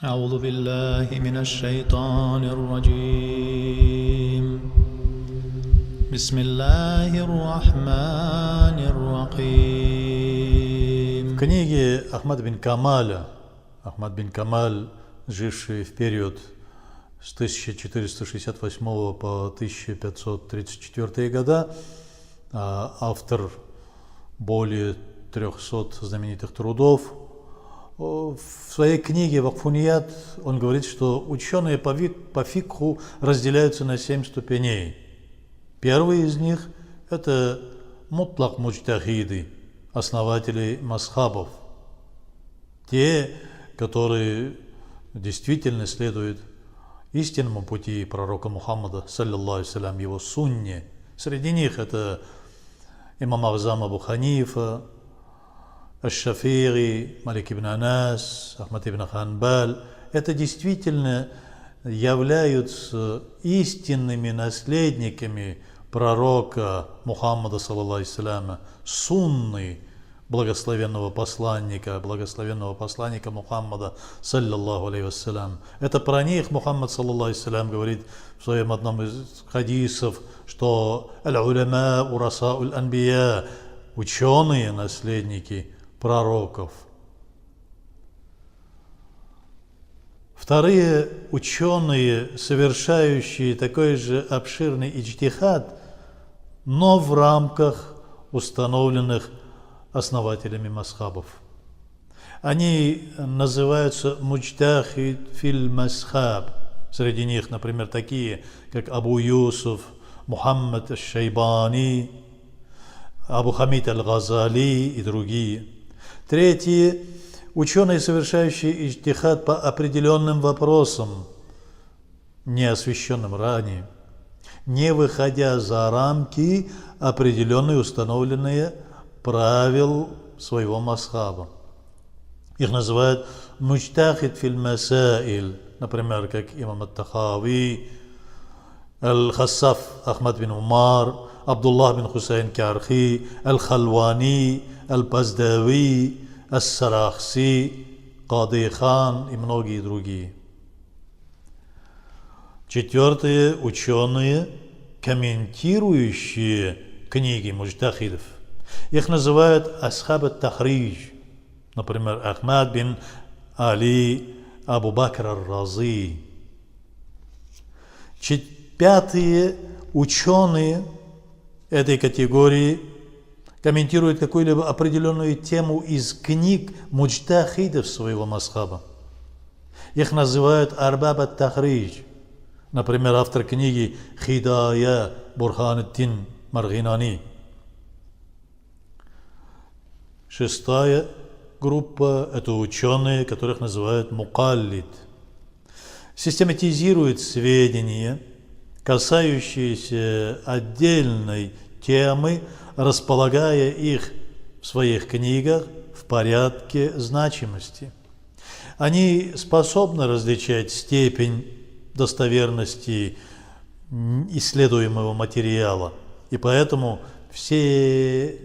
أعوذ بالله من الشيطان الرجيم بسم الله الرحمن الرحيم. В книге Ахмад бин Камаль, живший в период с 1468 по 1534 года, автор более 300 знаменитых трудов, в своей книге «Вакфуният» он говорит, что ученые по фикху разделяются на 7 ступеней. Первый из них – это мутлак муджтахиды, основатели масхабов. Те, которые действительно следуют истинному пути пророка Мухаммада, саллиллаху алейхи, его сунне. Среди них это имам Азам Абу Ханифа, Аш-Шафири, Малик ибн Анас, Ахмад ибн Ханбаль. Это действительно являются истинными наследниками пророка Мухаммада, саллаллаху алейхи, сунны благословенного посланника Мухаммада, саллаллаху алейхи. Это про них Мухаммад, саллаллаху алейхи, говорит в своем одном из хадисов, что «Аль-уляма урасауль анбия» – ученые наследники пророков. Вторые ученые, совершающие такой же обширный иджтихад, но в рамках установленных основателями масхабов. Они называются муджтахид филь масхаб. Среди них, например, такие, как Абу Юсуф, Мухаммад аш-Шайбани, Абу Хамид аль-Газали и другие. Третьи – ученые, совершающие иджтихад по определенным вопросам, не освещенным ранее, не выходя за рамки определенные установленные правил своего масхаба. Их называют муджтахид филь масаиль, например, как имам ат-Тахави, аль-Хассаф Ахмад бин Умар, Абдуллах бин Хусейн Кярхи, аль-Халвани, аль-Паздави, ас-Сарахси, Кади Хан и многие другие. Четвертые – ученые, комментирующие книги муджтахидов. Их называют асхаб ат-Тахридж, например, Ахмад бин Али, Абу Бакр ар-Рази. Пятые ученые этой категории комментируют какую-либо определенную тему из книг муджтахидов своего масхаба. Их называют арбаб ат-Тахридж, например, автор книги Хидая Бурхан-ад-Дин Маргинани. Шестая группа – это ученые, которых называют мукаллид. Систематизируют сведения, касающиеся отдельной темы, располагая их в своих книгах в порядке значимости. Они способны различать степень достоверности исследуемого материала, и поэтому все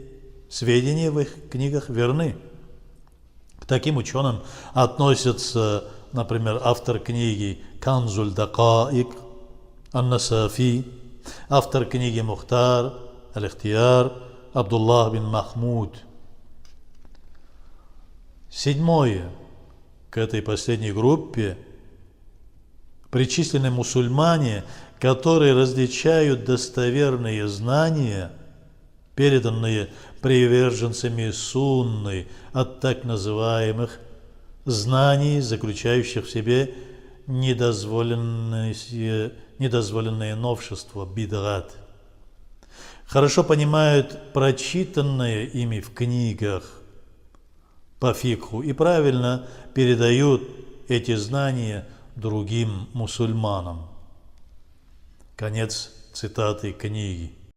сведения в их книгах верны. К таким ученым относятся, например, автор книги Канзуль Дакаик ан-Насафи, автор книги Мухтар аль-Ихтияр Абдуллах бин Махмуд. Седьмое. К этой последней группе причислены мусульмане, которые различают достоверные знания, переданные приверженцами сунны, от так называемых знаний, заключающих в себе недозволенные новшества, бидгат. Хорошо понимают прочитанное ими в книгах по фикху и правильно передают эти знания другим мусульманам. Конец цитаты книги.